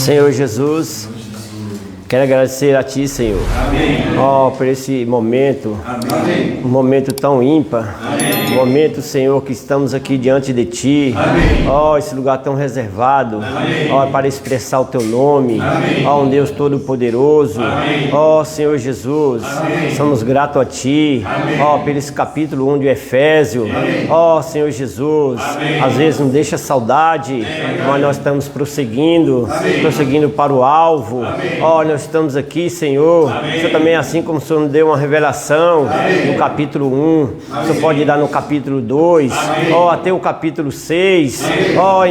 Senhor Jesus, quero agradecer a Ti, Senhor. Amém. Por esse momento. Amém. Um momento tão ímpar. Amém. Um momento, Senhor, que estamos aqui diante de Ti. Amém. Esse lugar tão reservado. Amém. Para expressar o Teu nome. Amém. Um Deus Todo-Poderoso. Amém. Senhor Jesus, Amém. somos gratos a Ti. Amém. Por esse capítulo 1 de Efésio. Amém. Senhor Jesus, Amém. às vezes não deixa saudade, mas nós estamos prosseguindo. Amém. Prosseguindo para o alvo. Amém. Nós estamos aqui, Senhor. Amém. O Senhor também, assim como o Senhor nos deu uma revelação Amém. no capítulo 1, o Senhor pode dar no capítulo 2, até o capítulo 6.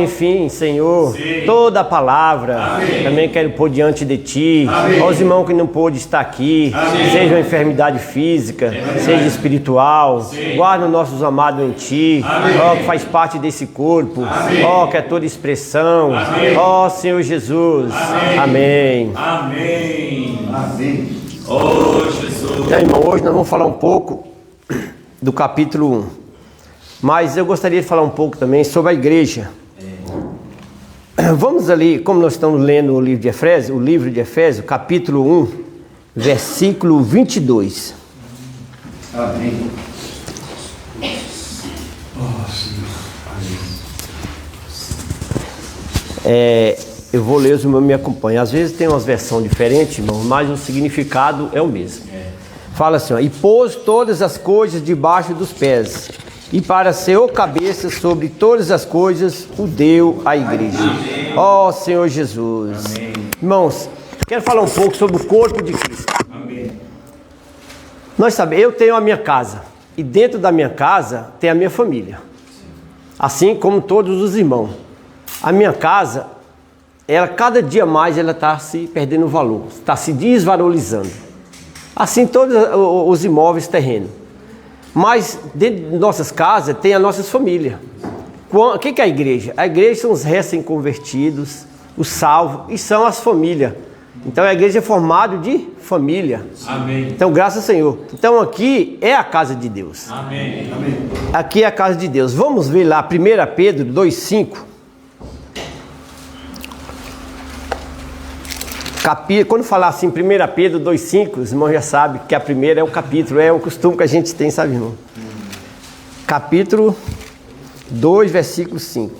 Enfim, Senhor, Sim. toda a palavra. Amém. Também quero pôr diante de Ti. Amém. Os irmãos que não pôde estar aqui, Amém. seja uma enfermidade física, seja espiritual. Sim. Guarda os nossos amados em Ti. Amém. Que faz parte desse corpo. Amém. Que é toda expressão. Amém. Senhor Jesus. Amém. Amém. Amém. Amém. Oh, Jesus. Então, irmão, hoje nós vamos falar um pouco do capítulo 1. Mas eu gostaria de falar um pouco também sobre a igreja. Vamos ali, como nós estamos lendo o livro de Efésios, capítulo 1, versículo 22. Amém. Eu vou ler, os irmãos me acompanham. Às vezes tem umas versões diferentes, irmão, mas o significado é o mesmo. Fala assim, e pôs todas as coisas debaixo dos pés, e para ser o cabeça sobre todas as coisas, o deu à igreja. Senhor Jesus. Amém. Irmãos, quero falar um pouco sobre o corpo de Cristo. Amém. Nós sabemos, eu tenho a minha casa, e dentro da minha casa tem a minha família. Assim como todos os irmãos. A minha casa, cada dia mais ela está se perdendo valor, está se desvalorizando. Assim todos os imóveis terrenos. Mas dentro de nossas casas tem as nossas famílias. O que é a igreja? A igreja são os recém-convertidos, os salvos, e são as famílias. Então a igreja é formada de família. Amém. Então graças ao Senhor. Então aqui é a casa de Deus. Amém. Aqui é a casa de Deus. Vamos ver lá 1 Pedro 2,5. Quando falar assim, 1 Pedro 2,5, os irmãos já sabem que a primeira é o capítulo, é o costume que a gente tem, sabe, irmão? Capítulo 2, versículo 5.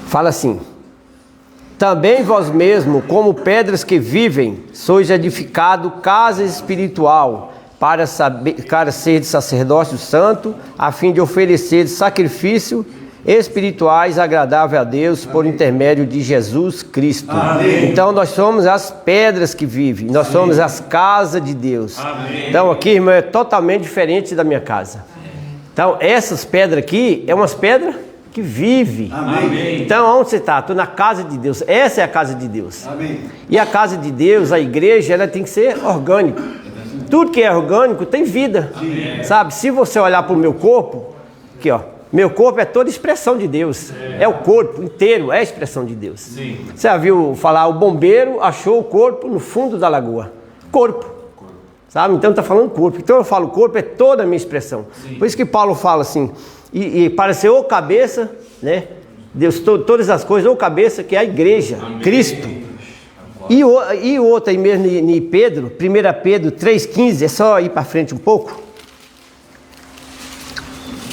Fala assim: também vós mesmo, como pedras que vivem, sois edificado casa espiritual, para ser sacerdócio santo, a fim de oferecer sacrifício espirituais agradável a Deus por intermédio de Jesus Cristo. Amém. Então nós somos as pedras que vivem, nós somos as casas de Deus. Amém. Então aqui, irmão, é totalmente diferente da minha casa. Então essas pedras aqui, é umas pedras que vivem. Amém. Então onde você está? Estou na casa de Deus, essa é a casa de Deus. Amém. E a casa de Deus, a igreja, ela tem que ser orgânica. Tudo que é orgânico tem vida. Sabe? Se você olhar para o meu corpo, aqui ó, meu corpo é toda expressão de Deus. É o corpo inteiro, é a expressão de Deus. Sim. Você já viu falar, o bombeiro achou o corpo no fundo da lagoa. Corpo. Sabe? Então está falando corpo. Então eu falo corpo, é toda a minha expressão. Sim. Por isso que Paulo fala assim, e para ser o cabeça, né? Deus, todas as coisas, o cabeça, que é a igreja, Amém. Cristo. E outra aí mesmo em Pedro, 1 Pedro 3,15, é só ir para frente um pouco.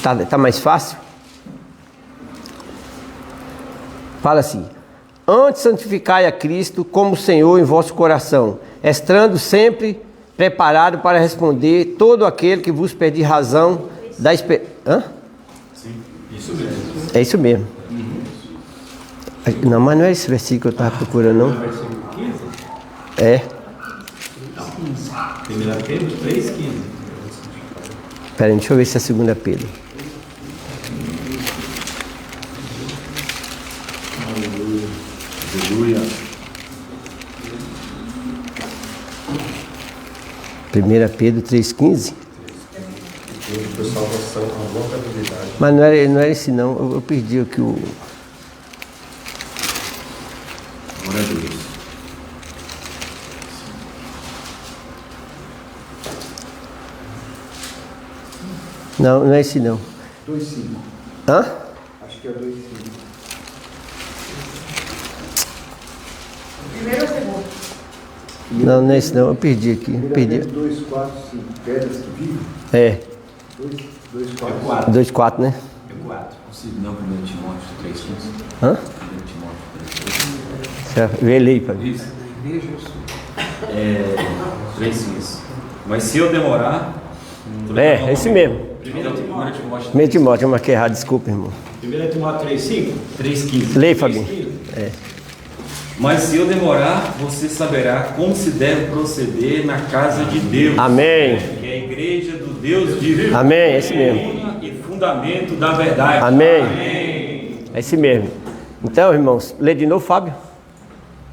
Tá mais fácil? Fala assim: antes santificai a Cristo como Senhor em vosso coração, estando sempre preparado para responder todo aquele que vos pedir razão da esperança. Hã? Sim. Isso mesmo. É isso mesmo. Não, mas não é esse versículo que eu estava procurando, não. Versículo 15? É. 1 Pedro 3,15. Peraí, deixa eu ver se é 2 Pedro. Aleluia. 1 Pedro 3,15. Por salvação, a boa habilidade. Mas não era esse não, eu perdi aqui o... Glória a Deus. Não, não é esse não. 2,5. Hã? Acho que é 2,5. Primeiro ou segundo? Não, não é esse não. Eu perdi aqui. Perdi. 2, 4, 5. Pedras que vivem? É, 2, 4, 4. 2, 4, né? É 4. Não, 1 Timóteo 3,15. Hã? 1 Timóteo 3,15. Certo. Vê ele aí, pai. Isso. 3,15. Mas se eu demorar... É esse mesmo. 1 Timóteo 1 Timóteo, eu marquei errado, desculpa, irmão. 1 Timóteo 3,5? 3,15. Leia, Fabinho. Mas se eu demorar, você saberá como se deve proceder na casa de Deus. Amém. Que é a igreja do Deus vivo. Amém, é esse mesmo. Coluna e fundamento da verdade. Amém. Amém. É esse mesmo. Então, irmãos, lê de novo, Fábio.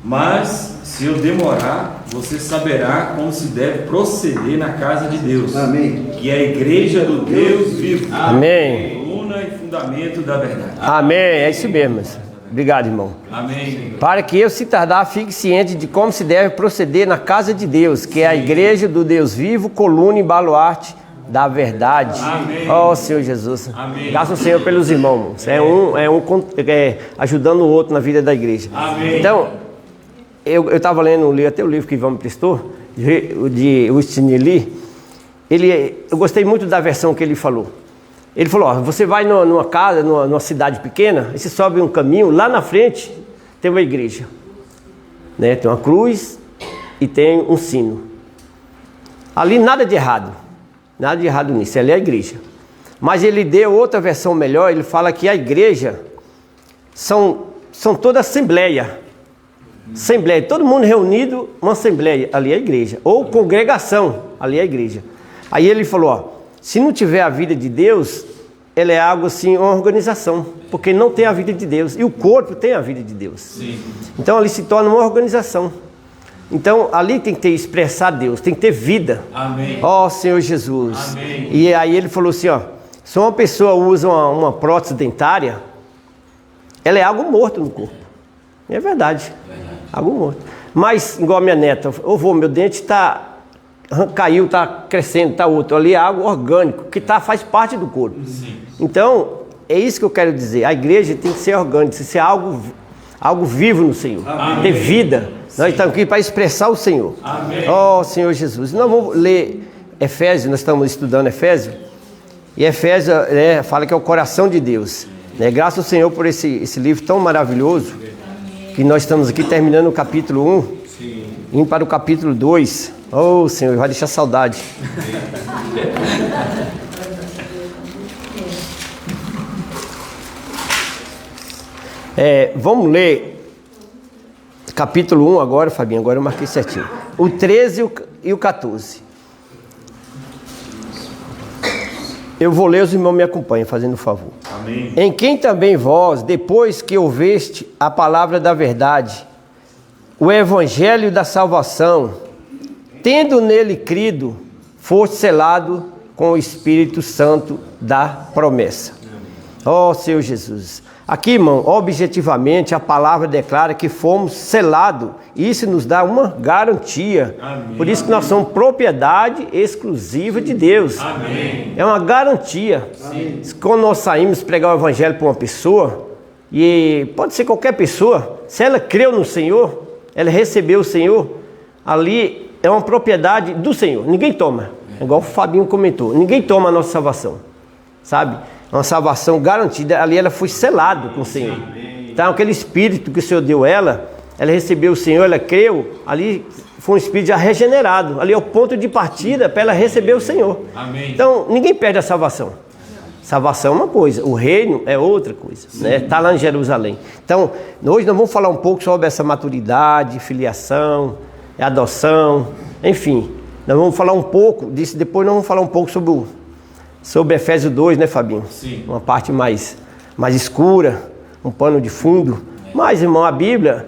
Mas se eu demorar, você saberá como se deve proceder na casa de Deus. Amém. Que é a igreja do Deus vivo. Amém. Coluna e fundamento da verdade. Amém, é isso mesmo. Irmãos. Obrigado, irmão. Amém. Para que eu, se tardar, fique ciente de como se deve proceder na casa de Deus, que é a igreja do Deus vivo, coluna e baluarte da verdade. Amém. Ó Senhor Jesus. Amém. Graças ao Senhor pelos irmãos. Ajudando o outro na vida da igreja. Amém. Então, eu estava lendo até o livro que Ivan me prestou, de Austin Lee. Eu gostei muito da versão que ele falou. Ele falou, ó, você vai numa casa, numa cidade pequena, e você sobe um caminho, lá na frente tem uma igreja, né? Tem uma cruz e tem um sino. Ali nada de errado nisso, ali é a igreja. Mas ele deu outra versão melhor, ele fala que a igreja são toda assembleia, todo mundo reunido, uma assembleia, ali é a igreja, ou congregação, ali é a igreja. Aí ele falou, ó, se não tiver a vida de Deus, ela é algo assim, uma organização, porque não tem a vida de Deus, e o corpo tem a vida de Deus. Sim. Então ali se torna uma organização. Então ali tem que ter expressar Deus, tem que ter vida. Amém. Ó Senhor Jesus. Amém. E aí ele falou assim, ó, se uma pessoa usa uma prótese dentária, ela é algo morto no corpo. É verdade. Algo morto. Mas, igual a minha neta, meu dente caiu, está crescendo, está outro. Ali é algo orgânico, que faz parte do corpo. Sim. Então, é isso que eu quero dizer. A igreja tem que ser orgânica, tem que ser algo vivo no Senhor. Amém. Ter vida. Nós estamos aqui para expressar o Senhor. Amém. Ó Senhor Jesus. Nós vamos ler Efésios, nós estamos estudando Efésios. E Efésios fala que é o coração de Deus. Né? Graças ao Senhor por esse livro tão maravilhoso. Que nós estamos aqui terminando o capítulo 1. Sim. Indo para o capítulo 2. Oh, Senhor, vai deixar saudade. Vamos ler capítulo 1 agora, Fabinho. Agora eu marquei certinho. O 13 e o 14. Eu vou ler, os irmãos me acompanham, fazendo favor. Amém. Em quem também vós, depois que ouveste a palavra da verdade, o evangelho da salvação, tendo nele crido, foste selado com o Espírito Santo da promessa. Ó Senhor Jesus. Aqui, irmão, objetivamente a palavra declara que fomos selados. Isso nos dá uma garantia. Amém. Por isso que nós somos propriedade exclusiva de Deus. Amém. É uma garantia. Amém. Quando nós saímos pregar o evangelho para uma pessoa, e pode ser qualquer pessoa, se ela creu no Senhor, ela recebeu o Senhor, ali é uma propriedade do Senhor. Ninguém toma. Igual o Fabinho comentou. Ninguém toma a nossa salvação. Sabe? Uma salvação garantida, ali ela foi selada com o Senhor. Então aquele Espírito que o Senhor deu ela recebeu o Senhor, ela creu, ali foi um Espírito já regenerado, ali é o ponto de partida para ela receber o Senhor. Amém. Então ninguém perde a salvação. Salvação é uma coisa, o reino é outra coisa, né? Está lá em Jerusalém. Então hoje nós vamos falar um pouco sobre essa maturidade, filiação, adoção, enfim. Nós vamos falar um pouco disso, depois nós vamos falar um pouco sobre Efésios 2, né, Fabinho? Sim. Uma parte mais escura, um pano de fundo. Mas, irmão, a Bíblia,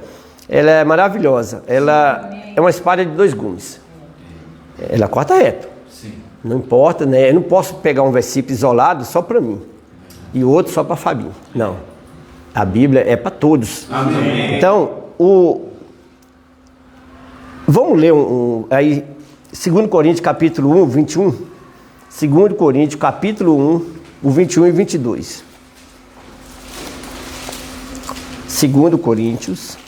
ela é maravilhosa. Ela é uma espada de 2 gumes. Ela corta reto. Sim. Não importa, né? Eu não posso pegar um versículo isolado só para mim e outro só para Fabinho. Não. A Bíblia é para todos. Amém. Então, vamos ler aí 2 Coríntios capítulo 1, 21. 2 Coríntios, capítulo 1, o 21 e 22. 2 Coríntios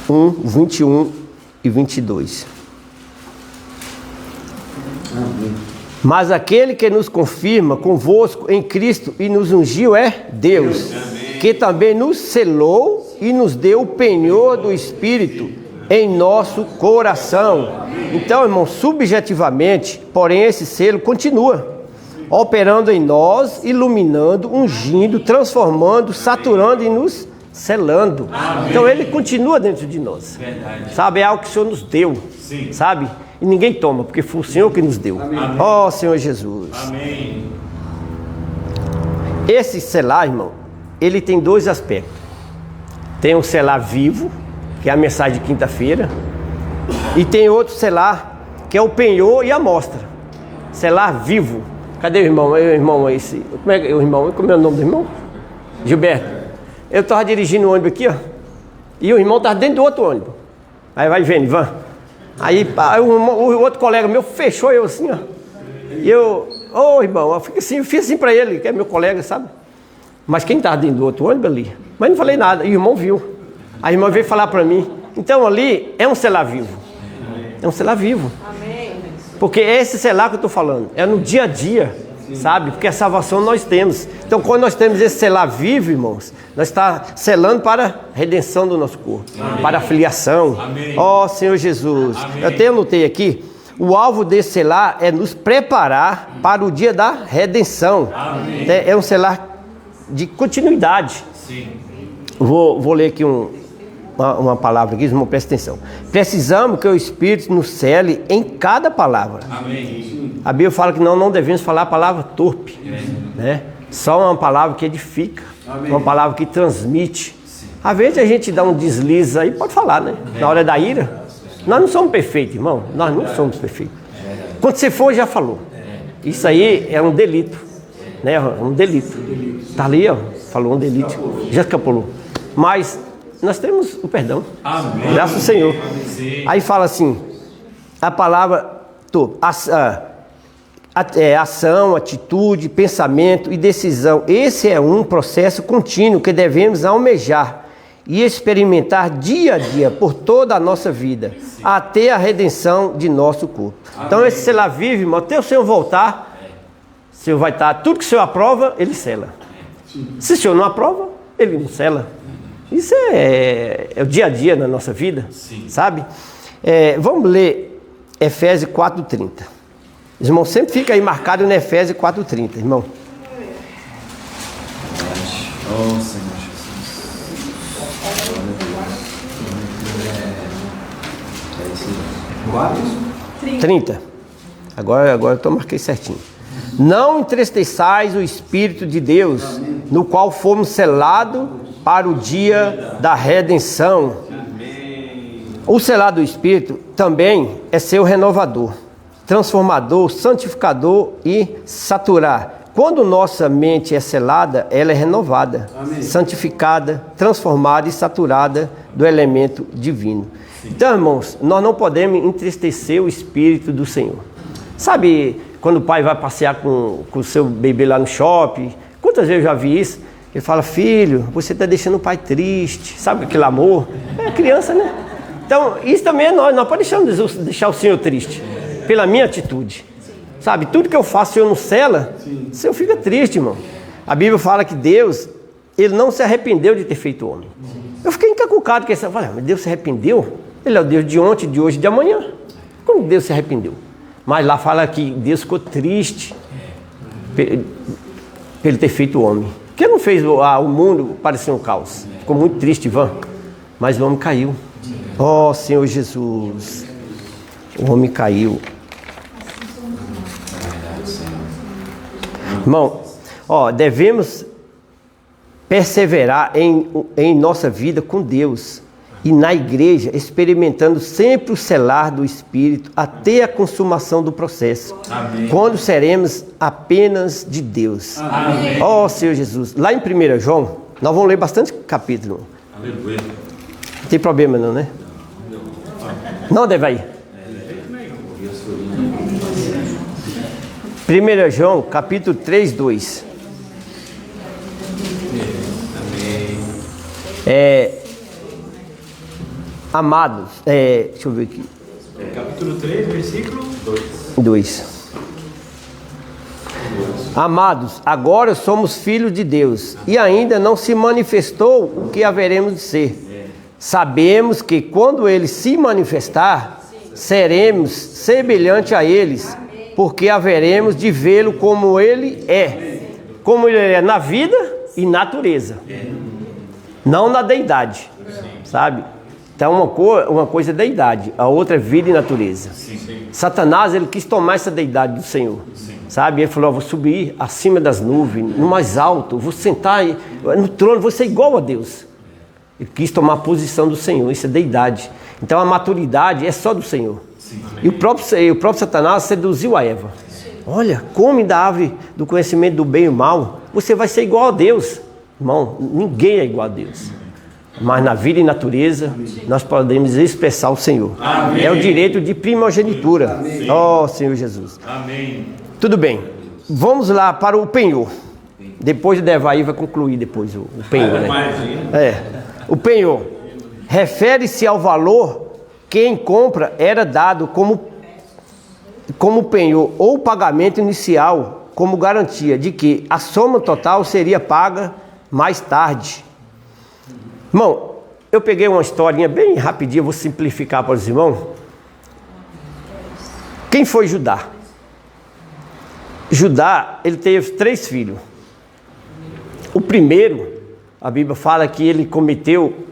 1, 21 e 22. Mas aquele que nos confirma convosco em Cristo e nos ungiu é Deus, que também nos selou e nos deu o penhor do Espírito em nosso coração. Então, irmão, subjetivamente, porém, esse selo continua operando em nós, iluminando, ungindo, transformando, saturando e nos selando. Então ele continua dentro de nós. Verdade. Sabe, é algo que o Senhor nos deu. Sim. Sabe? E ninguém toma, porque foi o Senhor que nos deu. Ó Senhor Jesus. Amém. Esse selar, irmão, ele tem dois aspectos. Tem um selar vivo, que é a mensagem de quinta-feira, e tem outro selar, que é o penhor e a mostra. Selar vivo. Cadê o irmão? O irmão esse. Como é o irmão? Como é o nome do irmão? Gilberto. Eu estava dirigindo o ônibus aqui, ó. E o irmão estava dentro do outro ônibus. Aí vai vendo, Ivan. Aí o outro colega meu fechou eu assim, ó. E eu, irmão, eu fiz assim para ele, que é meu colega, sabe? Mas quem estava dentro do outro ônibus ali? Mas não falei nada. E o irmão viu. Aí o irmão veio falar para mim. Então ali é um selar vivo. É um selar vivo. Porque é esse selar que eu estou falando. É no dia a dia, sabe? Porque a salvação nós temos. Então quando nós temos esse selar vivo, irmãos, nós estamos selando para a redenção do nosso corpo. Amém. Para a filiação. Ó Senhor Jesus. Amém. Eu até anotei aqui. O alvo desse selar é nos preparar para o dia da redenção. Amém. É um selar de continuidade. Sim. Vou ler aqui uma palavra aqui, irmão, presta atenção. Precisamos que o Espírito nos cele em cada palavra. Amém. A Bíblia fala que não devemos falar a palavra torpe, né? Só uma palavra que edifica. Amém. Uma palavra que transmite. Sim. Às vezes a gente dá um deslize aí, pode falar, né? Na hora da ira. Nós não somos perfeitos, irmão. Nós não somos perfeitos. Quando você for, já falou. Isso aí é um delito, né? É um delito. Tá ali, ó. Falou um delito. Já escapulou. Mas nós temos o perdão. Amém. Graças ao Senhor. Amém. Aí fala assim, a palavra ação, atitude, pensamento e decisão. Esse é um processo contínuo que devemos almejar e experimentar dia a dia por toda a nossa vida, até a redenção de nosso corpo. Amém. Então esse selar vive, irmão, até o Senhor voltar, o Senhor vai estar, tudo que o Senhor aprova, Ele sela. Se o Senhor não aprova, Ele não sela. Isso é o dia a dia na nossa vida. Sim. Sabe? Vamos ler Efésios 4:30. Irmão, sempre fica aí marcado no Efésios 4:30, irmão. Oh, Senhor Jesus. 30. Agora eu marquei certinho. Não entristeçais o Espírito de Deus, no qual fomos selados para o dia da redenção. O selar do Espírito também é seu renovador, transformador, santificador e saturar. Quando nossa mente é selada, ela é renovada, santificada, transformada e saturada do elemento divino. Então, irmãos, nós não podemos entristecer o Espírito do Senhor. Sabe quando o pai vai passear com o seu bebê lá no shopping? Quantas vezes eu já vi isso? Ele fala, filho, você está deixando o pai triste. Sabe aquele amor? É criança, né? Então, isso também é nós. Não podemos deixar o Senhor triste pela minha atitude. Sabe, tudo que eu faço, o Senhor não sela, o Senhor fica triste, irmão. A Bíblia fala que Deus, Ele não se arrependeu de ter feito o homem. Eu fiquei encacucado com isso. Eu falei, mas Deus se arrependeu? Ele é o Deus de ontem, de hoje e de amanhã. Como Deus se arrependeu? Mas lá fala que Deus ficou triste por Ele ter feito o homem. Porque Ele não fez o mundo parecer um caos. Ficou muito triste, Ivan. Mas o homem caiu. Ó Senhor Jesus. O homem caiu. Irmão, devemos perseverar em nossa vida com Deus e na igreja, experimentando sempre o selar do Espírito até a consumação do processo. Amém. Quando seremos apenas de Deus. Ó Senhor Jesus. Lá em 1 João, nós vamos ler bastante capítulo. Aleluia. Não tem problema não, né? Não, deve ir. 1 João, capítulo 3, 2. Amados, deixa eu ver aqui. Capítulo 3, versículo 2. Amados, agora somos filhos de Deus, e ainda não se manifestou o que haveremos de ser. Sabemos que quando Ele se manifestar, seremos semelhantes a eles, porque haveremos de vê-lo como Ele é. Como Ele é na vida e natureza, não na deidade, sabe? Então uma coisa é deidade, a outra é vida e natureza. Satanás, ele quis tomar essa deidade do Senhor, sabe? Ele falou, vou subir acima das nuvens, no mais alto, vou sentar no trono, vou ser igual a Deus. Ele quis tomar a posição do Senhor, isso é deidade. Então a maturidade é só do Senhor. E o próprio Satanás seduziu a Eva. Olha, come da árvore do conhecimento do bem e do mal, você vai ser igual a Deus. Irmão, ninguém é igual a Deus. Mas na vida e natureza, nós podemos expressar o Senhor. Amém. É o direito de primogenitura. Ó Senhor Jesus. Amém. Tudo bem. Vamos lá para o penhor. Depois o Devaí vai concluir depois o penhor, né? O penhor refere-se ao valor que em compra era dado como penhor ou pagamento inicial, como garantia de que a soma total seria paga mais tarde. Irmão, eu peguei uma historinha bem rapidinha, vou simplificar para os irmãos. Quem foi Judá? Judá, ele teve 3 filhos. O primeiro, a Bíblia fala que ele cometeu,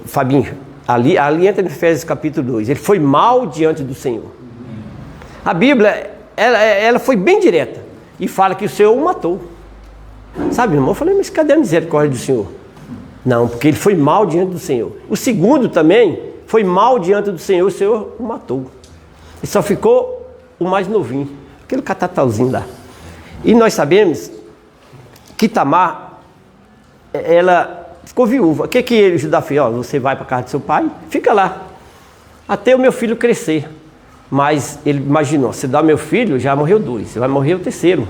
Fabinho, ali entra em Efésios capítulo 2, ele foi mal diante do Senhor. A Bíblia, ela foi bem direta e fala que o Senhor o matou. Sabe, irmão? Eu falei, mas cadê a misericórdia do Senhor? Não, porque ele foi mal diante do Senhor. O segundo também foi mal diante do Senhor, o Senhor o matou. E só ficou o mais novinho, aquele catatauzinho lá. E nós sabemos que Tamar, ela ficou viúva. O que Judá fez? Ó, você vai para a casa do seu pai, fica lá, até o meu filho crescer. Mas ele imaginou, se dá meu filho, já morreu 2, vai morrer o terceiro.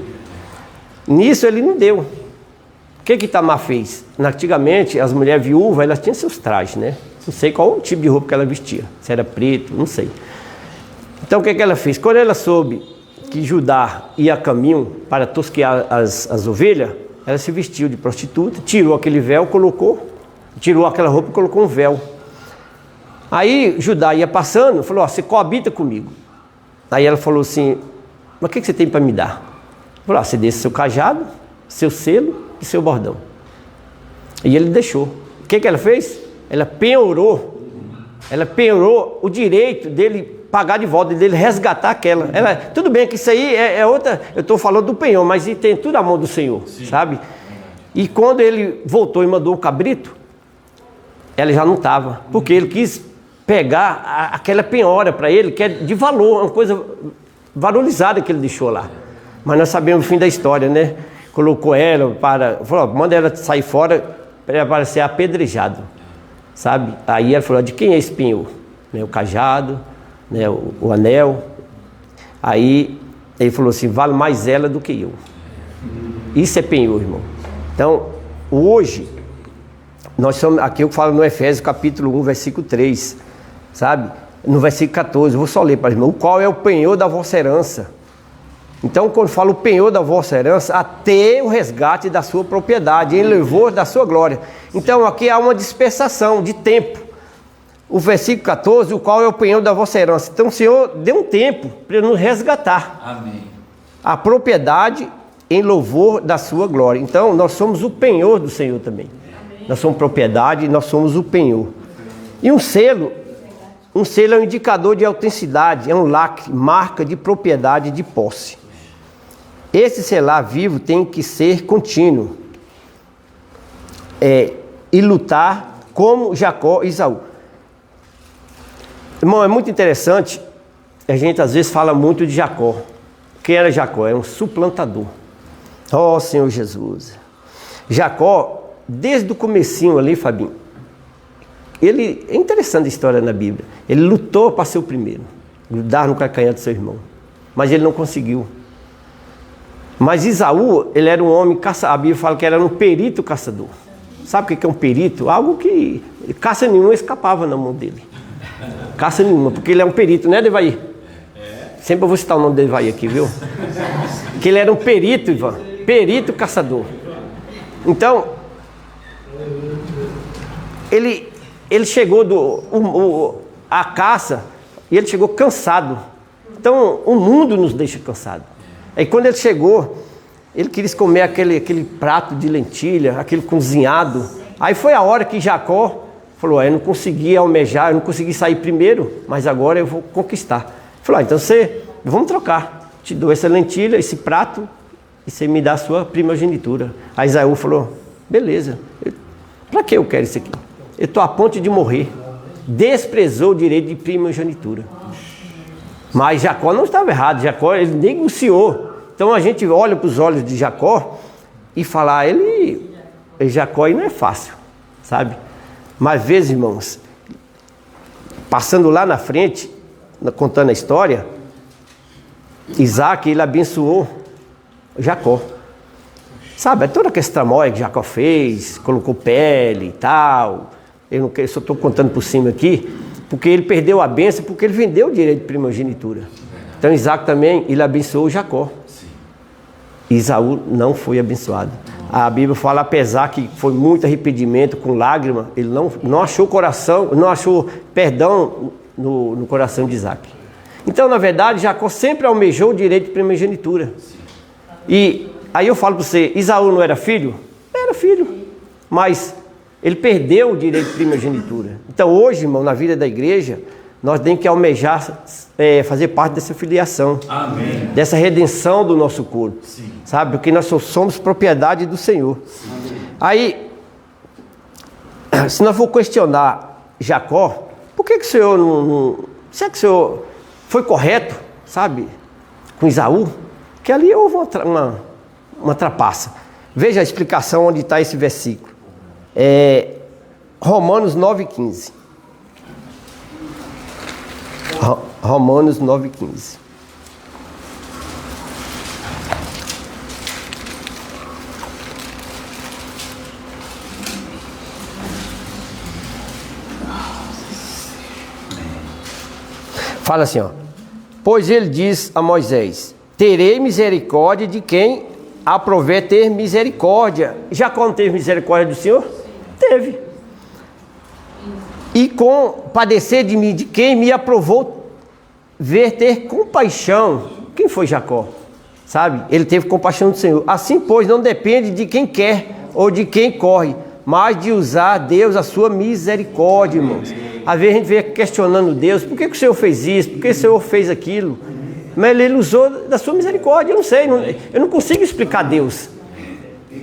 Nisso ele não deu. O que Tamar fez? Antigamente, as mulheres viúvas, elas tinham seus trajes, né? Não sei qual tipo de roupa que ela vestia. Se era preto, não sei. Então, o que ela fez? Quando ela soube que Judá ia a caminho para tosquear as ovelhas, ela se vestiu de prostituta, tirou aquele véu, tirou aquela roupa e colocou um véu. Aí, Judá ia passando, falou, ó, você coabita comigo. Aí ela falou assim, mas o que você tem para me dar? Falou, você deixa seu cajado, seu selo e seu bordão. E ele deixou. O que ela fez? Ela penhorou o direito dele pagar de volta, dele resgatar aquela. Tudo bem que isso aí é outra, eu estou falando do penhor, mas tem tudo a mão do Senhor, sabe? E quando ele voltou e mandou o cabrito, ela já não estava, porque ele quis pegar aquela penhora para ele, que é de valor, uma coisa valorizada que ele deixou lá. Mas nós sabemos o fim da história, né? Colocou ela falou, manda ela sair fora para ser apedrejado, sabe? Aí ela falou, de quem é esse penhor? Né, o cajado, né, o anel. Aí ele falou assim, vale mais ela do que eu. Isso é penhor, irmão. Então, hoje, nós somos, aqui eu falo no Efésios capítulo 1, versículo 3, sabe? No versículo 14, eu vou só ler para os irmãos, o qual é o penhor da vossa herança. Então, quando fala o penhor da vossa herança, até o resgate da sua propriedade, em louvor da sua glória. Então, aqui há uma dispensação de tempo. O versículo 14, o qual é o penhor da vossa herança. Então, o Senhor deu um tempo para nos resgatar. Amém. A propriedade em louvor da sua glória. Então, nós somos o penhor do Senhor também. Amém. Nós somos propriedade, nós somos o penhor. E um selo é um indicador de autenticidade, é um lacre, marca de propriedade, de posse. Esse selar vivo tem que ser contínuo e lutar como Jacó e Esaú. Irmão, é muito interessante, a gente às vezes fala muito de Jacó. Quem era Jacó? É um suplantador. Ó Senhor Jesus. Jacó, desde o comecinho ali, Fabinho, é interessante a história na Bíblia. Ele lutou para ser o primeiro. grudar no calcanhar do seu irmão. Mas ele não conseguiu. Mas Esaú, ele era um homem caçador. A Bíblia fala que era um perito caçador. Sabe o que é um perito? Algo que caça nenhuma escapava na mão dele. Caça nenhuma, porque ele é um perito, né, Devaí? Sempre eu vou citar o nome de Devaí aqui, viu? Que ele era um perito, Ivan. Perito caçador. Então, ele chegou a caça e ele chegou cansado. Então, o mundo nos deixa cansado. Aí quando ele chegou, ele quis comer aquele prato de lentilha, aquele cozinhado. Aí foi a hora que Jacó falou, eu não consegui almejar, eu não consegui sair primeiro, mas agora eu vou conquistar. Falou, então vamos trocar. Te dou essa lentilha, esse prato, e você me dá a sua primogenitura. Aí Esaú falou, beleza, para que eu quero isso aqui? Eu estou a ponto de morrer. Desprezou o direito de primogenitura. Mas Jacó não estava errado, Jacó ele negociou. Então a gente olha para os olhos de Jacó e fala, Jacó aí não é fácil, sabe? Mas às vezes, irmãos, passando lá na frente, contando a história, Isaac, ele abençoou Jacó. Sabe, toda aquela tramóia que Jacó fez, colocou pele e tal. Eu só estou contando por cima aqui, porque ele perdeu a bênção, porque ele vendeu o direito de primogenitura. Então Isaac também, ele abençoou Jacó. Esaú não foi abençoado. A Bíblia fala, apesar que foi muito arrependimento, com lágrima, ele não achou coração, não achou perdão no coração de Isaac. Então, na verdade, Jacó sempre almejou o direito de primogenitura. E aí eu falo para você, Esaú não era filho? Era filho, mas ele perdeu o direito de primogenitura. Então hoje, irmão, na vida da igreja, nós temos que almejar fazer parte dessa filiação. Amém. Dessa redenção do nosso corpo. Sim. Sabe? Porque nós somos propriedade do Senhor. Sim. Aí, se nós for questionar Jacó, por que o Senhor não... Será que o Senhor foi correto, sabe, com Esaú? Que ali houve uma trapaça. Veja a explicação onde está esse versículo. Romanos 9,15. Romanos 9,15. Fala assim, ó. Pois ele diz a Moisés, terei misericórdia de quem aprover ter misericórdia. Jacó não teve misericórdia do Senhor? Teve. E padecer de mim, de quem me aprovou ver ter compaixão. Quem foi Jacó? Sabe? Ele teve compaixão do Senhor. Assim, pois, não depende de quem quer ou de quem corre, mas de usar Deus a sua misericórdia, irmãos. Às vezes a gente vem questionando Deus, por que o Senhor fez isso? Por que o Senhor fez aquilo? Mas ele usou da sua misericórdia, eu não sei, eu não consigo explicar Deus.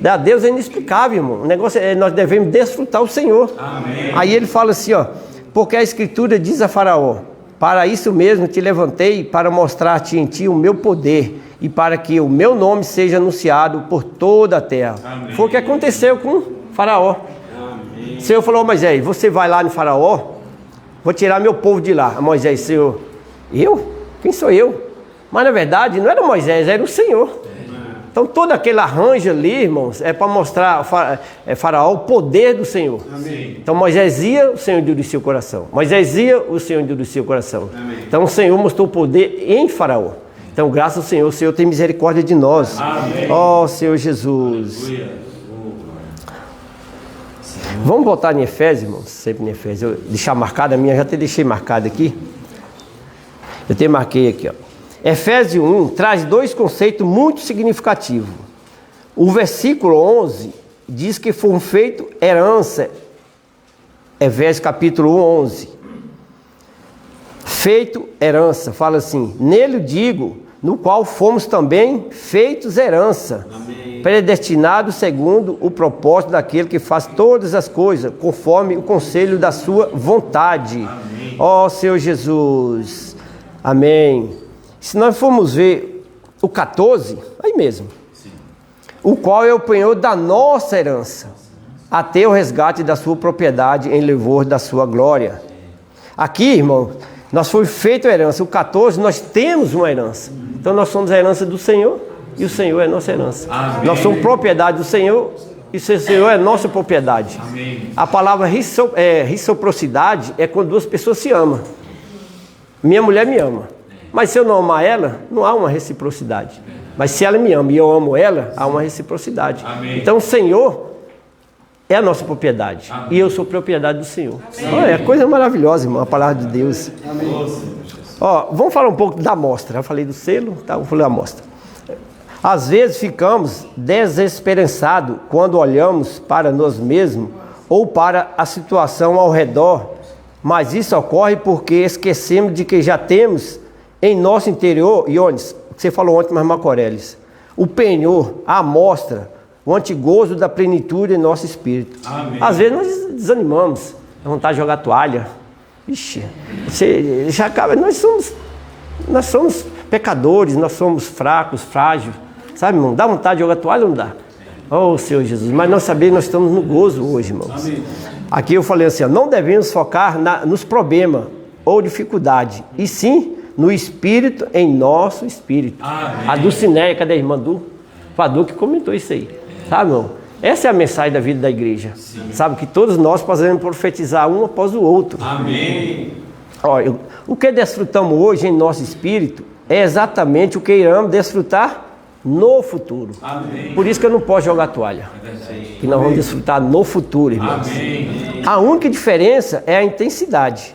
A Deus é inexplicável, irmão. O negócio é nós devemos desfrutar o Senhor. Amém. Aí ele fala assim, ó, porque a Escritura diz a Faraó, para isso mesmo te levantei, para mostrar-te em ti o meu poder, e para que o meu nome seja anunciado por toda a terra. Amém. Foi o que aconteceu com Faraó. Amém. O Senhor falou, Moisés, você vai lá no Faraó, vou tirar meu povo de lá. Moisés, Senhor, eu? Quem sou eu? Mas na verdade não era Moisés, era o Senhor. Então todo aquele arranjo ali, irmãos, é para mostrar a Faraó o poder do Senhor. Amém. Então Moisés ia, o Senhor endurecia o coração. Moisés ia, o Senhor endurecia o coração. Amém. Então o Senhor mostrou o poder em Faraó. Então graças ao Senhor, o Senhor tem misericórdia de nós. Amém. Ó Senhor Jesus. Aleluia. Vamos voltar em Efésios, irmãos, sempre em Efésios. Eu deixar marcado a minha, já até deixei marcado aqui. Eu até marquei aqui, ó. Efésios 1 traz dois conceitos muito significativos. O versículo 11 diz que foi feito herança. Efésios capítulo 11. Feito herança, fala assim, nele digo, no qual fomos também feitos herança, predestinados segundo o propósito daquele que faz todas as coisas, conforme o conselho da sua vontade. Ó Senhor Jesus, amém. Se nós formos ver o 14, aí mesmo, sim, o qual é o penhor da nossa herança, até o resgate da sua propriedade em louvor da sua glória. Aqui, irmão, Nós fomos feitos a herança. O 14, nós temos uma herança. Então nós somos a herança do Senhor e o Senhor é a nossa herança. Amém. Nós somos propriedade do Senhor e o Senhor é nossa propriedade. Amém. A palavra reciprocidade é quando duas pessoas se amam. Minha mulher me ama. Mas se eu não amar ela, não há uma reciprocidade. Mas se ela me ama e eu amo ela, há uma reciprocidade. Amém. Então o Senhor é a nossa propriedade. Amém. E eu sou propriedade do Senhor. Olha, é coisa maravilhosa, irmão, a palavra de Deus. Ó, vamos falar um pouco da amostra. Eu falei do selo, tá? Vamos falar da amostra. Às vezes ficamos desesperançados quando olhamos para nós mesmos ou para a situação ao redor, mas isso ocorre porque esquecemos de que já temos em nosso interior, Iones, que você falou ontem, mas Macoreles, o penhor, a amostra, o antigozo da plenitude em nosso espírito. Amém. Às vezes nós desanimamos, dá vontade de jogar toalha. Ixi, você já acaba, nós somos pecadores, nós somos fracos, frágeis, sabe, irmão? Dá vontade de jogar toalha ou não dá? Oh, Senhor Jesus, mas nós sabemos que nós estamos no gozo hoje, irmãos. Amém. Aqui eu falei assim, ó, não devemos focar nos problemas ou dificuldade, e sim no espírito, em nosso espírito. Amém. A Dulcinéia, cadê a irmã Fadu que comentou isso aí, sabe, irmão? Essa é a mensagem da vida da igreja. Sim. Sabe, que todos nós podemos profetizar um após o outro. Amém. Olha, o que desfrutamos hoje em nosso espírito é exatamente o que iremos desfrutar no futuro. Amém. Por isso que eu não posso jogar toalha. Que nós vamos desfrutar no futuro, irmãos. Amém. A única diferença é a intensidade.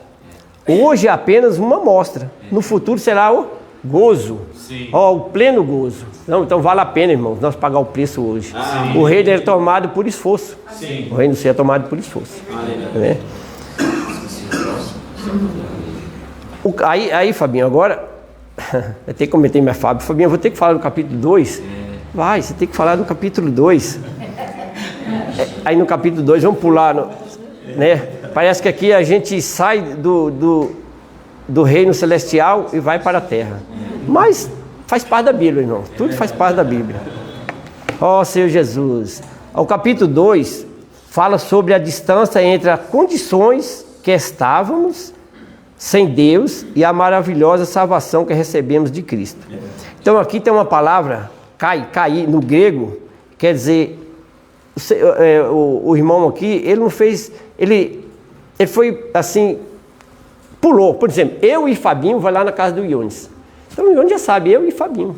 Hoje é apenas uma amostra. No futuro será o gozo. Sim. Ó, o pleno gozo. Não, então vale a pena, irmãos, nós pagar o preço hoje. Sim. O reino é tomado por esforço. Sim. O reino do céu é tomado por esforço. Né? Aí, Fabinho, agora eu tenho que cometer minha Fábio. Fabinho, eu vou ter que falar do capítulo 2. Vai, você tem que falar do capítulo 2. Aí no capítulo 2, vamos pular, né? Parece que aqui a gente sai do reino celestial e vai para a terra. Mas faz parte da Bíblia, irmão. Tudo faz parte da Bíblia. Ó Senhor Jesus. O capítulo 2 fala sobre a distância entre as condições que estávamos sem Deus e a maravilhosa salvação que recebemos de Cristo. Então aqui tem uma palavra, cair, no grego, quer dizer, o irmão aqui, ele não fez, ele foi assim, pulou, por exemplo, eu e Fabinho vai lá na casa do Iones. Então o Iones já sabe, eu e Fabinho,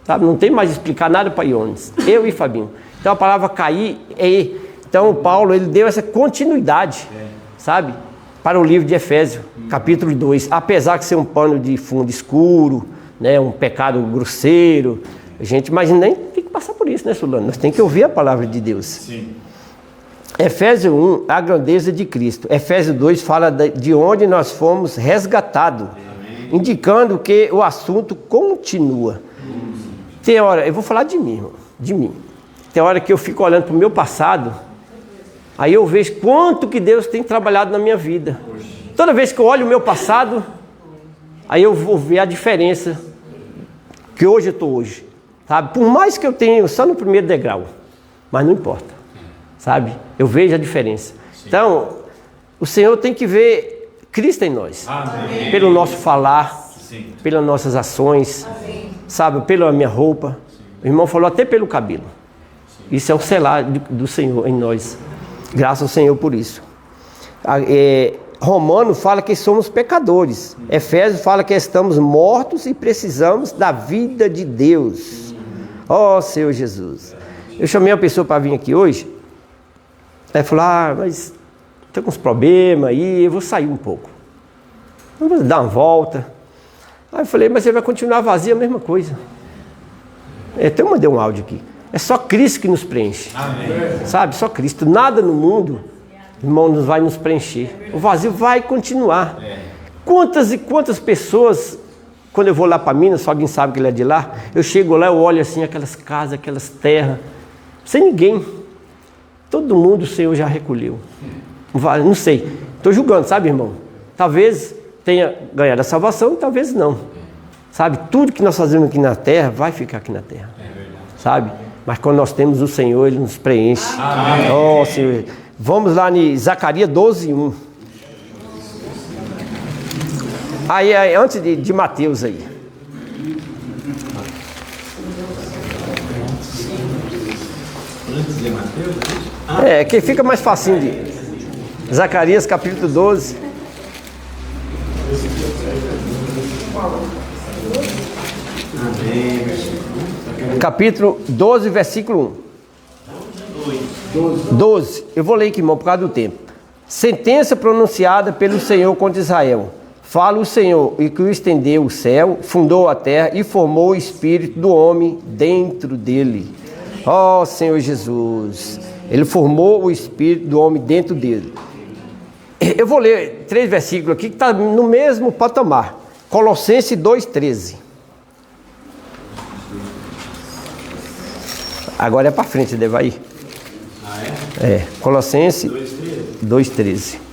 sabe? Não tem mais explicar nada para Iones, eu e Fabinho. Então a palavra cair é, então Paulo, ele deu essa continuidade, sabe? Para o livro de Efésios, capítulo 2, apesar de ser um pano de fundo escuro, né, um pecado grosseiro, mas nem tem que passar por isso, né, Solano? Nós temos que ouvir a palavra de Deus. Sim. Efésios 1, a grandeza de Cristo. Efésios 2 fala de onde nós fomos resgatados, indicando que o assunto continua. Tem hora, eu vou falar de mim, irmão, de mim. Tem hora que eu fico olhando para o meu passado, aí eu vejo quanto que Deus tem trabalhado na minha vida. Toda vez que eu olho o meu passado, aí eu vou ver a diferença que hoje eu estou hoje. Sabe? Por mais que eu tenha só no primeiro degrau, mas não importa. Sabe? Eu vejo a diferença. Sim. Então, o Senhor tem que ver Cristo em nós. Amém. Pelo nosso falar, sim, pelas nossas ações, amém, sabe? Pela minha roupa. Sim. O irmão falou até pelo cabelo. Sim. Isso é o selar do Senhor em nós. Graças ao Senhor por isso. Romano fala que somos pecadores. Efésios fala que estamos mortos e precisamos da vida de Deus. Ó Senhor Jesus. Eu chamei uma pessoa para vir aqui hoje. Aí falou, mas estou com uns problemas aí, eu vou sair um pouco. Eu vou dar uma volta. Aí eu falei, mas você vai continuar vazio, a mesma coisa. Até eu mandei um áudio aqui. É só Cristo que nos preenche. Amém. Sabe, só Cristo. Nada no mundo, irmão, nos vai nos preencher. O vazio vai continuar. Quantas e quantas pessoas, quando eu vou lá para Minas, só alguém sabe que ele é de lá, eu chego lá, eu olho assim, aquelas casas, aquelas terras, sem ninguém. Todo mundo o Senhor já recolheu. Não sei, estou julgando, sabe, irmão? Talvez tenha ganhado a salvação, talvez não. Sabe, tudo que nós fazemos aqui na terra, vai ficar aqui na terra. Sabe? Mas quando nós temos o Senhor, Ele nos preenche. Amém. Oh, Senhor. Vamos lá em Zacarias 12:1. Aí antes de Mateus aí. Antes de Mateus? Que fica mais facinho de... Zacarias capítulo 12. Amém. Capítulo 12, versículo 1. 12. Eu vou ler aqui, irmão, por causa do tempo. Sentença pronunciada pelo Senhor contra Israel. Fala o Senhor, e que o estendeu o céu, fundou a terra e formou o espírito do homem dentro dele. Ó Senhor Jesus, Ele formou o espírito do homem dentro dele. Eu vou ler 3 versículos aqui que está no mesmo patamar. Colossenses 2,13. Agora é para frente, deve aí. Colossenses 2,13.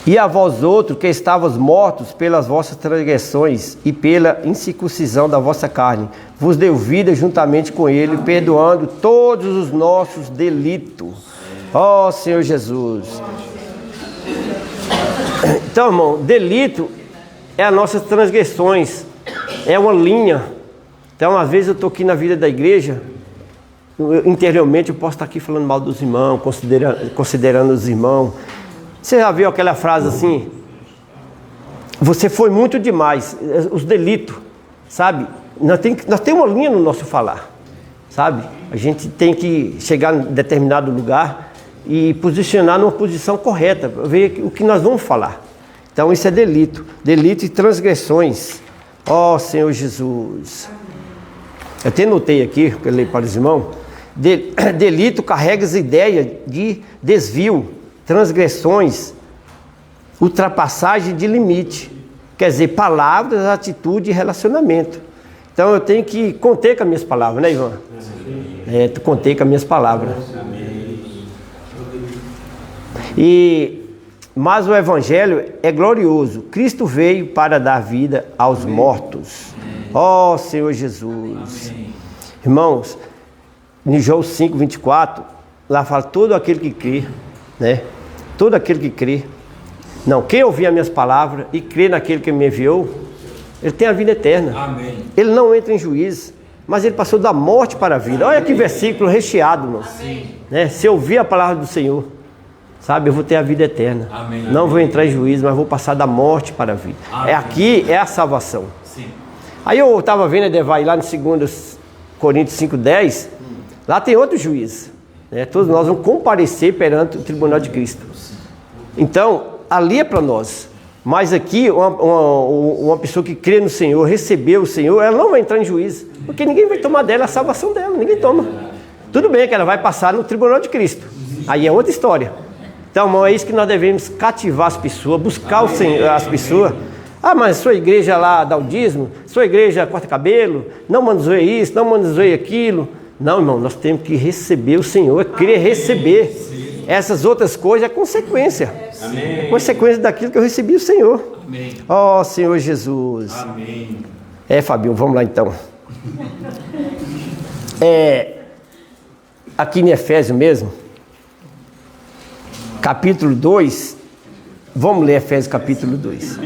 E a vós outros que estavas mortos pelas vossas transgressões e pela incircuncisão da vossa carne, vos deu vida juntamente com ele, perdoando todos os nossos delitos. Ó Senhor Jesus. Então, irmão, delito é as nossas transgressões, é uma linha. Então, às vezes eu estou aqui na vida da igreja, interiormente eu posso estar aqui falando mal dos irmãos, considerando os irmãos. Você já viu aquela frase assim? Você foi muito demais. Os delitos, sabe? Nós temos uma linha no nosso falar, sabe? A gente tem que chegar em determinado lugar e posicionar numa posição correta, ver o que nós vamos falar. Então isso é delito. Delito e transgressões. Ó Senhor Jesus. Eu até notei aqui, que eu leio para os irmãos. Delito carrega as ideias de desvio, transgressões, ultrapassagem de limite, quer dizer, palavras, atitude e relacionamento. Então eu tenho que conter com as minhas palavras, né, Ivan? Contei com as minhas palavras. Mas o Evangelho é glorioso. Cristo veio para dar vida aos mortos. Ó Senhor Jesus. Irmãos, em João 5:24, lá fala todo aquele que crê, né? Todo aquele que crê. Não, quem ouvir as minhas palavras e crê naquele que me enviou, ele tem a vida eterna. Amém. Ele não entra em juízo, mas ele passou da morte para a vida. Olha que versículo recheado, irmão. Né? Se eu ouvir a palavra do Senhor, sabe, eu vou ter a vida eterna. Amém. Não vou entrar em juízo, mas vou passar da morte para a vida. Amém. Aqui é a salvação. Sim. Aí eu estava vendo, Edevai, lá no 2 Coríntios 5:10, lá tem outro juiz. Né? Todos nós vamos comparecer perante o tribunal de Cristo. Então, ali é para nós. Mas aqui, uma pessoa que crê no Senhor, recebeu o Senhor, ela não vai entrar em juízo. Porque ninguém vai tomar dela a salvação dela, ninguém toma. Tudo bem que ela vai passar no tribunal de Cristo. Aí é outra história. Então, irmão, é isso que nós devemos cativar as pessoas, buscar o Senhor, as pessoas. Ah, mas sua igreja lá dá o dízimo, sua igreja corta cabelo, não manuseia isso, não manuseia aquilo. Não, irmão, nós temos que receber o Senhor, é crer, receber. Essas outras coisas é consequência. Amém. É consequência daquilo que eu recebi o Senhor. Amém. Ó Senhor Jesus. Amém. Fabinho, vamos lá então. Aqui em Efésios mesmo, capítulo 2, vamos ler Efésios capítulo 2.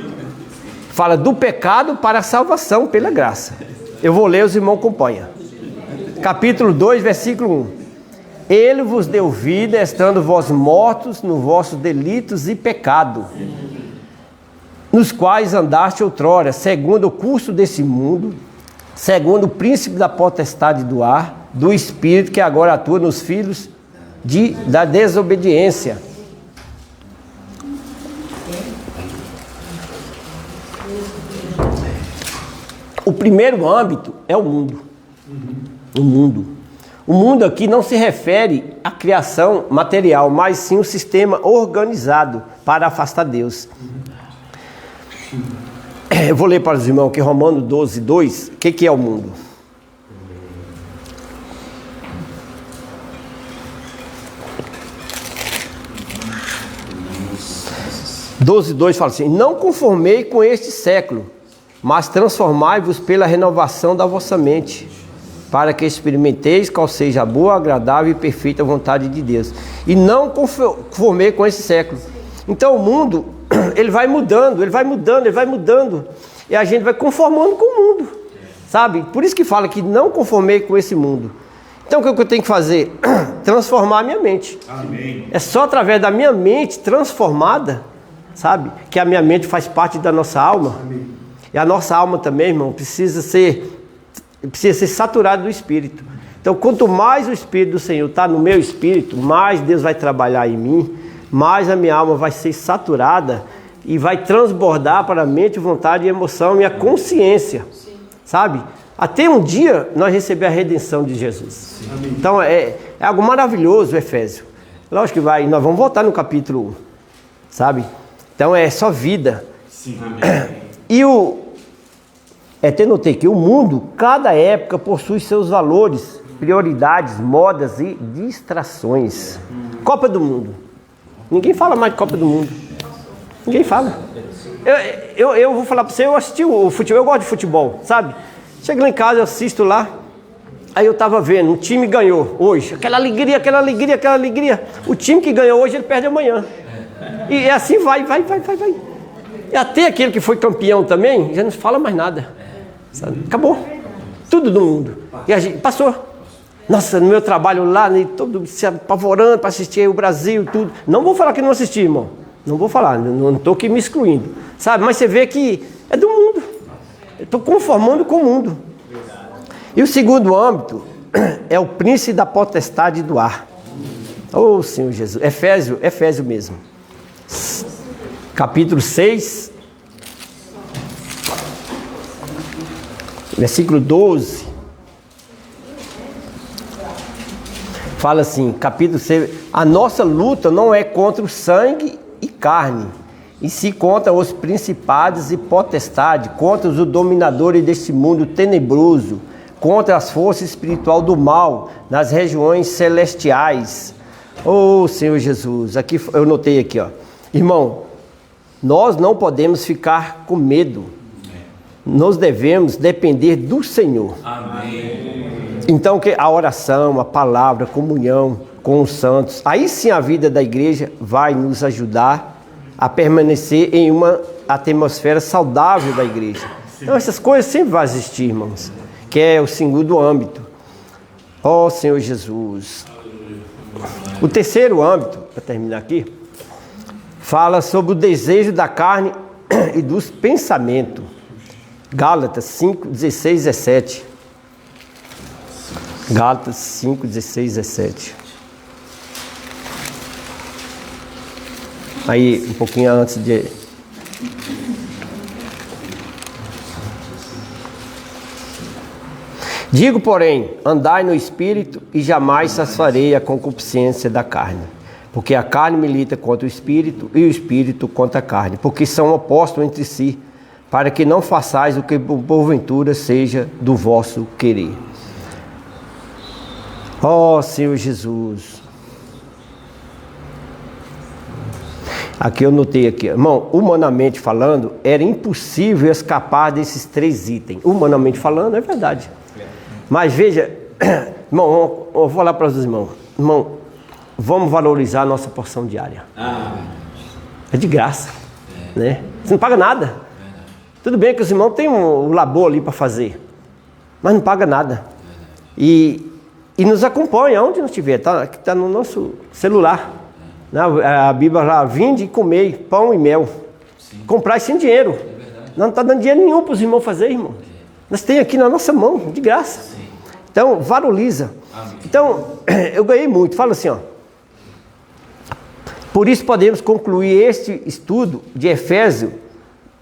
Fala do pecado para a salvação pela graça. Eu vou ler, os irmãos acompanham. Capítulo 2, versículo 1. Ele vos deu vida, estando vós mortos nos vossos delitos e pecado, nos quais andaste outrora, segundo o curso desse mundo, segundo o príncipe da potestade do ar, do espírito que agora atua nos filhos da desobediência. O primeiro âmbito é o mundo. O mundo. O mundo aqui não se refere à criação material, mas sim um sistema organizado para afastar Deus. Eu vou ler para os irmãos aqui Romanos 12:2. O que é o mundo? Doze 2 fala assim: não conformei com este século, mas transformai-vos pela renovação da vossa mente, para que experimenteis qual seja a boa, agradável e perfeita vontade de Deus. E não conformei com esse século. Então o mundo, ele vai mudando, ele vai mudando, ele vai mudando. E a gente vai conformando com o mundo, sabe? Por isso que fala que não conformei com esse mundo. Então o que eu tenho que fazer? Transformar a minha mente. Amém. É só através da minha mente transformada, sabe? Que a minha mente faz parte da nossa alma. Amém. E a nossa alma também, irmão, precisa ser saturada do Espírito. Então, quanto mais o Espírito do Senhor está no meu espírito, mais Deus vai trabalhar em mim, mais a minha alma vai ser saturada e vai transbordar para a mente, vontade e emoção, minha consciência, sabe? Até um dia nós receber a redenção de Jesus. Então, é algo maravilhoso, Efésio. Lógico que vai, nós vamos voltar no capítulo 1, sabe? Então, é só vida. Sim. E até notei que o mundo, cada época possui seus valores, prioridades, modas e distrações. Copa do Mundo. Ninguém fala mais de Copa do Mundo. Ninguém fala. Eu vou falar para você, eu assisti o futebol, eu gosto de futebol, sabe? Chego lá em casa, eu assisto lá. Aí eu tava vendo, um time ganhou hoje. Aquela alegria, aquela alegria, aquela alegria. O time que ganhou hoje, ele perde amanhã. E assim vai. E até aquele que foi campeão também, já não fala mais nada. Sabe? Acabou. Tudo do mundo. E a gente passou. Nossa, no meu trabalho lá, todo se apavorando para assistir o Brasil, tudo. Não vou falar que não assisti, irmão. Não vou falar, não estou aqui me excluindo. Sabe? Mas você vê que é do mundo. Eu estou conformando com o mundo. E o segundo âmbito é o príncipe da potestade do ar. Oh, Senhor Jesus. Efésio mesmo. Capítulo 6, versículo 12, fala assim, capítulo 6, a nossa luta não é contra o sangue e carne, e sim contra os principados e potestades, contra os dominadores deste mundo tenebroso, contra as forças espirituais do mal, nas regiões celestiais. Oh, Senhor Jesus, aqui eu notei aqui, ó, irmão, nós não podemos ficar com medo. Nós devemos depender do Senhor. Amém. Então, que a oração, a palavra, a comunhão com os santos, aí sim a vida da igreja vai nos ajudar a permanecer em uma atmosfera saudável da igreja. Então, essas coisas sempre vão existir, irmãos, que é o segundo âmbito. Ó Senhor Jesus. O terceiro âmbito, para terminar aqui, fala sobre o desejo da carne e dos pensamentos. Gálatas 5, 16, 17. Gálatas 5, 16, 17. Aí, um pouquinho antes de... Digo, porém, andai no Espírito e jamais satisfarei a concupiscência da carne. Porque a carne milita contra o Espírito e o Espírito contra a carne, porque são opostos entre si, para que não façais o que porventura seja do vosso querer. Ó Senhor Jesus. Aqui eu notei aqui, irmão, humanamente falando, era impossível escapar desses três itens. Humanamente falando, é verdade. Mas veja, irmão, eu vou falar para os irmãos, irmão, vamos valorizar a nossa porção diária. É de graça, né? Você não paga nada. Tudo bem que os irmãos têm um labor ali para fazer, mas não paga nada. E nos acompanha onde nós estiver, tá no nosso celular. A Bíblia lá, vinde e comei pão e mel. Comprar sem dinheiro. Não está dando dinheiro nenhum para os irmãos fazer, irmão. Nós temos aqui na nossa mão, de graça. Então, valoriza. Então, eu ganhei muito. Fala assim, ó. Por isso podemos concluir este estudo de Efésios,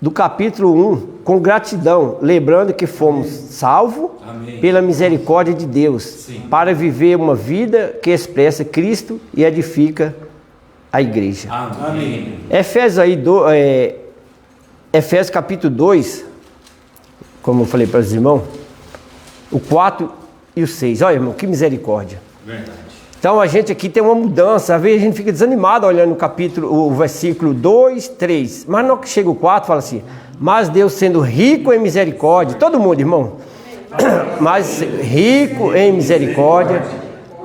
do capítulo 1, com gratidão, lembrando que fomos salvos pela misericórdia de Deus, para viver uma vida que expressa Cristo e edifica a igreja. Amém. Efésios capítulo 2, como eu falei para os irmãos, o 4 e o 6. Olha, irmão, que misericórdia. Verdade. Então a gente aqui tem uma mudança, às vezes a gente fica desanimado olhando o versículo 2, 3, mas no que chega o 4 fala assim, mas Deus sendo rico em misericórdia, todo mundo, irmão, mas rico em misericórdia,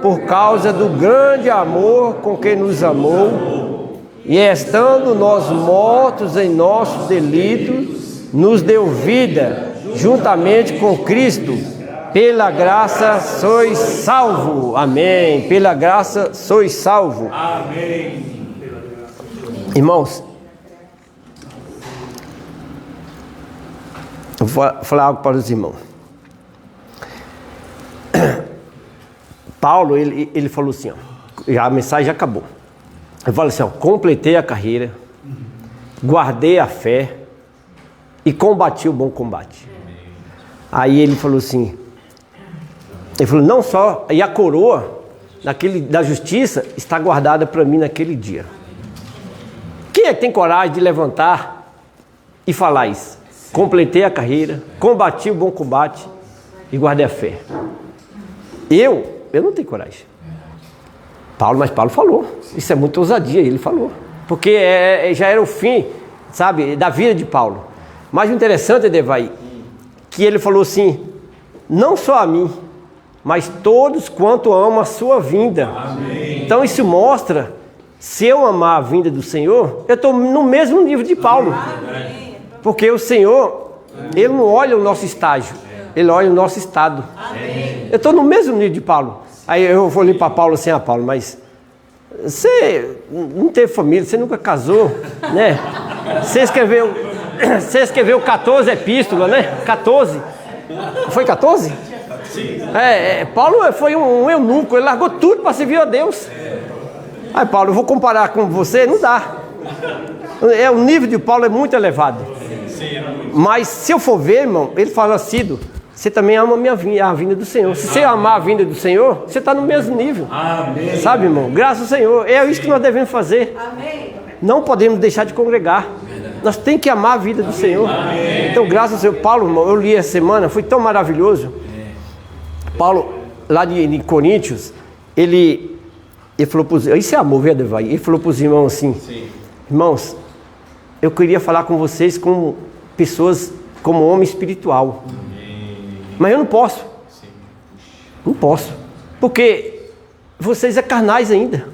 por causa do grande amor com que nos amou, e estando nós mortos em nossos delitos, nos deu vida juntamente com Cristo. Pela graça sois salvo. Amém. Pela graça sois salvo. Amém. Irmãos, eu vou falar algo para os irmãos. Paulo, ele falou assim, ó, a mensagem já acabou. Ele falou assim, ó, completei a carreira, guardei a fé e combati o bom combate. Aí ele falou assim, ele falou, não só, e a coroa da justiça está guardada para mim naquele dia. Quem é que tem coragem de levantar e falar isso? Completei a carreira, combati o bom combate e guardei a fé. Eu não tenho coragem. Mas Paulo falou. Isso é muita ousadia, ele falou. Porque já era o fim, sabe, da vida de Paulo. Mas o interessante, Edevaí, que ele falou assim, não só a mim, mas todos quanto amam a sua vinda. Amém. Então isso mostra, se eu amar a vinda do Senhor, eu estou no mesmo nível de Paulo. Amém. Porque o Senhor, Ele não olha o nosso estágio, Ele olha o nosso estado. Amém. Eu estou no mesmo nível de Paulo. Aí eu vou ali para Paulo assim, Paulo, mas você não teve família, você nunca casou, né? Você escreveu 14 epístolas, né? 14. Foi 14? Sim. Paulo foi um eunuco, ele largou tudo para servir a Deus. Aí Paulo, eu vou comparar com você, não dá. O nível de Paulo é muito elevado. Mas se eu for ver, irmão, ele fala assim, você também ama a vinda do Senhor. Se você amar a vinda do Senhor, você está no mesmo nível. Amém. Sabe, irmão? Graças ao Senhor. É isso que nós devemos fazer. Amém. Não podemos deixar de congregar. Nós temos que amar a vida do Senhor. Amém. Então, graças ao Senhor. Paulo, irmão, eu li essa semana, foi tão maravilhoso. Paulo, lá de Coríntios, ele falou para os irmãos, isso é amor, viu, Devai? Ele falou para os irmãos assim, irmãos, eu queria falar com vocês como pessoas, como homem espiritual. Mas eu não posso. Não posso. Porque vocês é carnais ainda.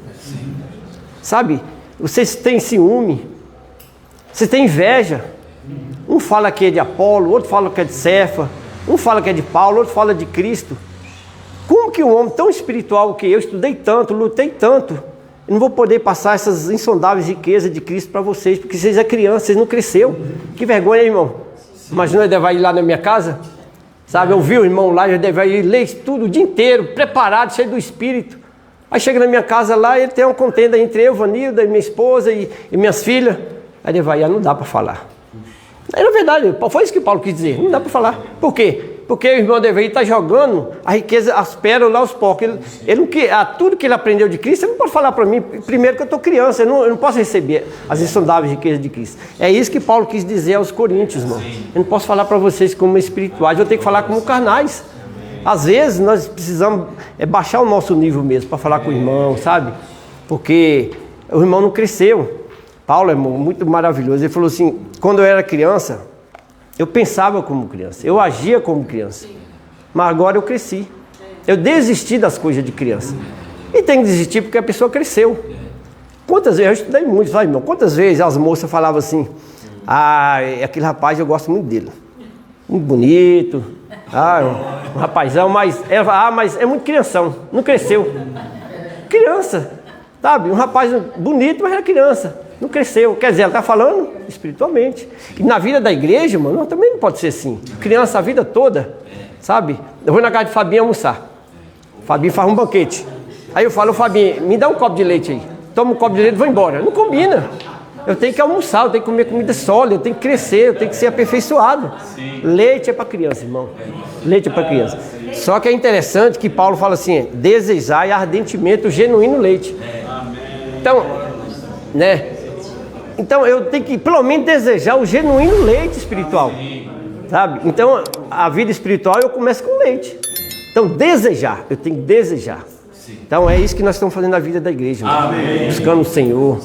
Sabe? Vocês têm ciúme. Vocês têm inveja. Um fala que é de Apolo, outro fala que é de Cefa. Um fala que é de Paulo, outro fala de Cristo. Como que um homem tão espiritual que eu, estudei tanto, lutei tanto, eu não vou poder passar essas insondáveis riquezas de Cristo para vocês, porque vocês é criança, vocês não cresceu. Que vergonha, irmão. Imagina ele vai ir lá na minha casa. Sabe, eu vi o irmão lá, já deve ir ler tudo o dia inteiro, preparado, cheio do Espírito. Aí chega na minha casa lá, ele tem uma contenda entre eu, Vanilda, e minha esposa e minhas filhas. Aí ele vai, não dá para falar. Aí, na verdade, foi isso que Paulo quis dizer, não dá para falar. Por quê? Porque o irmão Deveí está jogando a riqueza, as pérolas aos porcos. Ele não, tudo que ele aprendeu de Cristo, ele não pode falar para mim, primeiro que eu estou criança, eu não posso receber as insondáveis riquezas de Cristo. É isso que Paulo quis dizer aos coríntios, irmão. Eu não posso falar para vocês como espirituais, eu tenho que falar como carnais. Às vezes nós precisamos baixar o nosso nível mesmo para falar com o irmão, sabe? Porque o irmão não cresceu. Paulo é muito maravilhoso. Ele falou assim, quando eu era criança, eu pensava como criança, eu agia como criança, mas agora eu cresci. Eu desisti das coisas de criança. E tem que desistir porque a pessoa cresceu. Quantas vezes, eu estudei muito, sabe, irmão? Quantas vezes as moças falavam assim, aquele rapaz eu gosto muito dele. Muito bonito, um rapazão, mas é muito crianção, não cresceu. Criança, sabe? Um rapaz bonito, mas era criança. Não cresceu, quer dizer, ela está falando espiritualmente. E na vida da igreja, mano, também não pode ser assim. Criança a vida toda, sabe? Eu vou na casa de Fabinho almoçar. Fabinho faz um banquete. Aí eu falo, Fabinho, me dá um copo de leite aí. Toma um copo de leite e vou embora. Não combina. Eu tenho que almoçar, eu tenho que comer comida sólida, eu tenho que crescer, eu tenho que ser aperfeiçoado. Leite é para criança, irmão. Leite é para criança. Só que é interessante que Paulo fala assim, desejai ardentemente o genuíno leite. Então, né? Então eu tenho que pelo menos desejar o genuíno leite espiritual, sabe? Então a vida espiritual eu começo com leite. Então desejar, eu tenho que desejar. Então é isso que nós estamos fazendo na vida da igreja, buscando o Senhor.